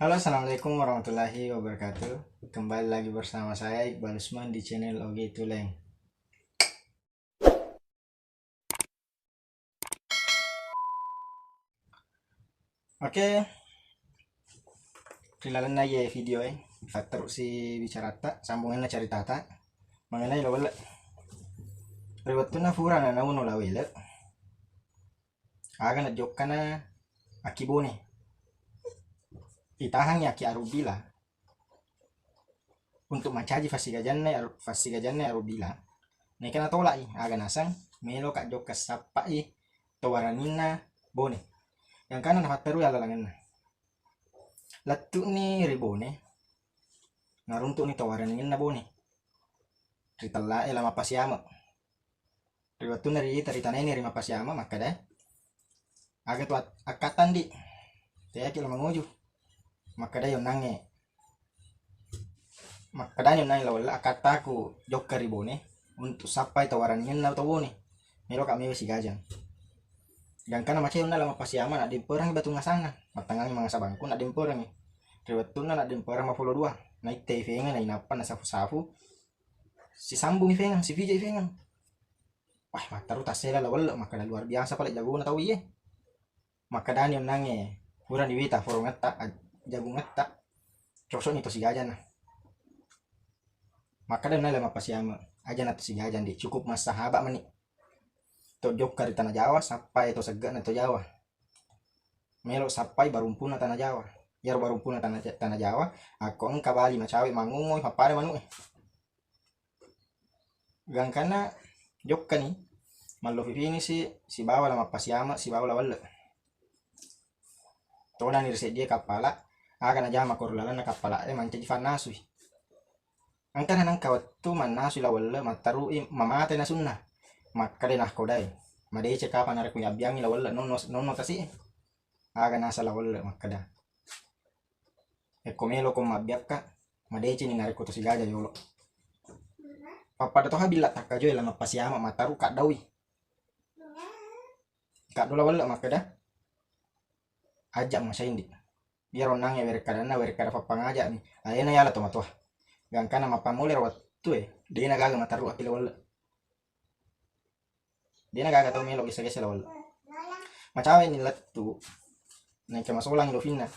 Halo, assalamualaikum warahmatullahi wabarakatuh. Kembali lagi bersama saya Iqbal Usman di channel Oge Tuleng. Oke, kailan lagi video faktor si bicara tak sambungan na cerita tak mengenai lawala. Rewat tu na fura na nauno lawela. Aga na jokka na akibone. Itahang ya ki arubila. Untuk mencaji fasigajanne arubila. Nek na tolak aga nasang melo kak jokka sapa tawaranina bone. Yang kanan faktoru ya lalangan na. Latu ni ribone ngaruntuk ni tawaranina na bone. Ritala lama pasiama. Riwatu nari taritana ini rima pasiama maka dah aga tu akatan di taya kilo manguju maka dah yon nange maka dah yon nange lawala akataku jokka ribone untuk sampai tawaran yen na tawone melo kami si gajang dan kana macam na lama pasiama nak dimperang batu ngasana matangang mga sabangku nak dimperang riwatu na nak dimperang 52 naik tv nga na inapan na safu-safu si sambung ifengan si VJ ifengan. Wah, mataru tasela lawala maka dah luar biasa pala jago na tawi maka dah yon nange pura di wita forong atta jagung atta cosok nito si gajan maka dah nala mapasiama aja na si gajan di cukup mas sahabat mani to jok kari tanah Jawa sampai to segak na to Jawa melo sampai barumpuna tanah Jawa yar barumpuna tanah Jawa aku engka bali macawe mangungoy papare manu gang kana jok kani malo ini si bawa lama pasiama si bawa lawala tona ni dia kapala aga na jama korulala na kapala mancaji fanasui angkana nang kawattu manasui lawala mataru mamate na sunna makade nah kodai madece kapan arek yabiangi lawala nono kasi aga nasa lawala makada komelo ko mabiakka madece ni nareko to sigaja yolo papada to habila takajo lama pasiama mataru kak dawi kak dola wala makada ajak masa indi biar onang ya werkada papangaja nih ayana yala toma toh gang kana mapamule rawattu dia na gaga mataru akila wala dia na gaga to melo gisa wala macawe ni lattu naik ke masolang ilofina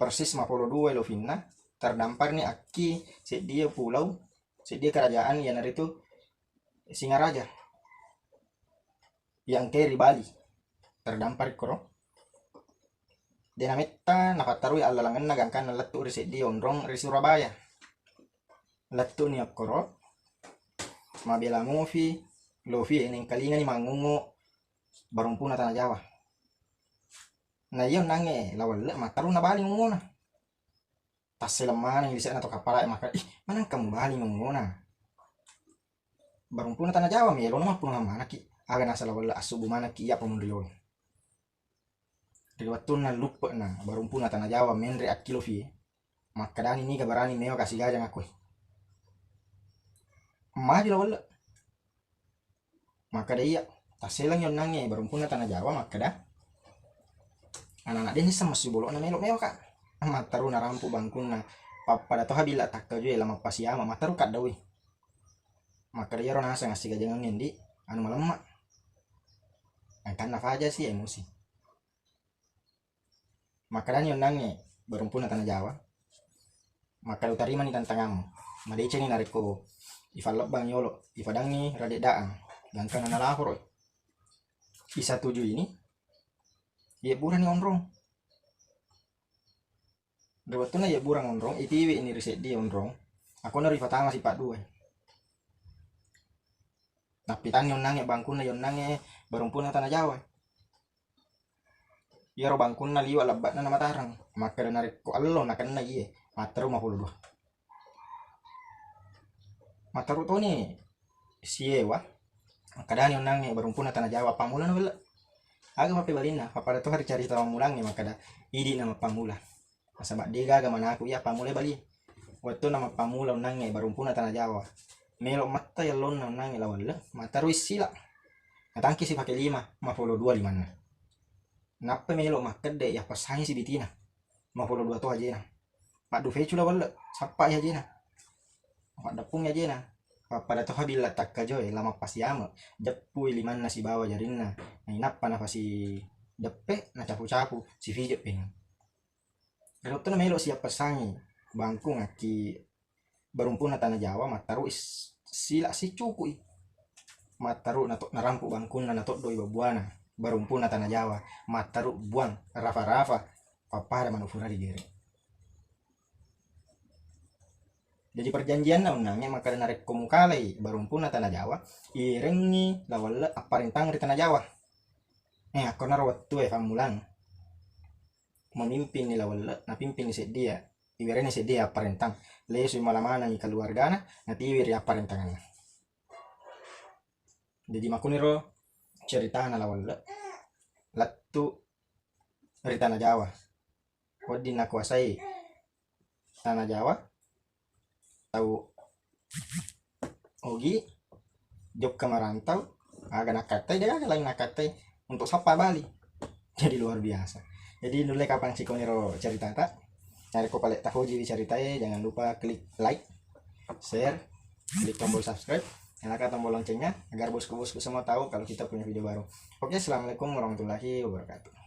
persis 52 ilofina terdampar nih aki sedia pulau sedia kerajaan yang dari itu Singaraja yang kiri Bali terdampar koro dinamita nakataruy alalangan nagangkan na latu riset di onrong ri Surabaya latu ni koro mabela movie lofi ini kalinga ni mangungo barumpuna tanah Jawa na yon nange lawala mataru na bali ngona taselamana bisa na to kapala maka manang kamu bali ngona barumpuna tanah Jawa melo na pun mana ki aga nasa lawala asubu mana ki ya pemundriyo riwatun na lupa na barumpuna tanah Jawa menre akilo fi maka dani ni gabarani meo kasih gajang aku maju lawala maka dia taselang yon nange barumpuna tanah Jawa maka dah anak-anak dia sama si bolok na melo kak mataru na rampu bangkun na pada toh habila takka jo lama pasiama mataru kak dawi maka dia rona asa ngasih gajangan ngendi anu malamak kan nafaja sih emosi maka dan yon nange barumpuna tanah Jawa maka utarima ni tantangamu madece ni nareko ifalok bang yolo ifadang ni radek daang gangkan na lahor isa 7 ini ya buran ni onrong rewatuna ya burang onrong itiwi ini riset di onrong aku na rifatama si 42 tapi tan yon nange bangkuna yon nange barumpuna tanah Jawa yaro bangkun na liwa labat na matarang maka na nareko allo na kan na iye mataru 52 mataru to ni siewa makadani onang barumpuna tanah Jawa pamula na wala aga pape balina papada to hari cari tawa mulang ni makada idi nama pamula masama diga aga mana aku ya pamula bali waktu nama pamula onang barumpuna tanah Jawa melo matta yallon na onang lawala mataru isila natangki si pakai 5 52 limana napa melo makade ya pasangi si bitina 52 tuh aja na mak du fecu la wala sappa ya aja na mak dapung ya aja na pada tuh habila tak kajoy lama pasiama jappu liman na si bawa jarinna na inappa na pasi deppe na capu-capu si fijet ping Erotto na melo siap pasangi bangku ngaki barumpuna tanah Jawa mataru is sila si cuku mataru nato narampu bangkuna nato doi babuana barumpuna tanah Jawa mataru buang rafa-rafa papada manufura di gere jadi perjanjian na unangnya maka narek komukalai barumpuna tanah Jawa irengi lawala aparintang di tanah Jawa aku narawat tuh famulang memimpin ni lawala napimpin ni sedia iwereni sedia aparentang lesu malamana ni keluargana natiwiri aparentangan jadi makuniro cerita na lawala lattu dari tanah Jawa wadi na kuasai tanah Jawa tahu ogi jok ke merantau agak nakatai dia lain nakatai untuk sapa Bali jadi luar biasa jadi dulu kapan si koniro cerita tak cari kok paling tahu jadi ceritanya jangan lupa klik like share klik tombol subscribe nyalakan tombol loncengnya agar bosku-bosku semua tahu kalau kita punya video baru. Oke, assalamualaikum warahmatullahi wabarakatuh.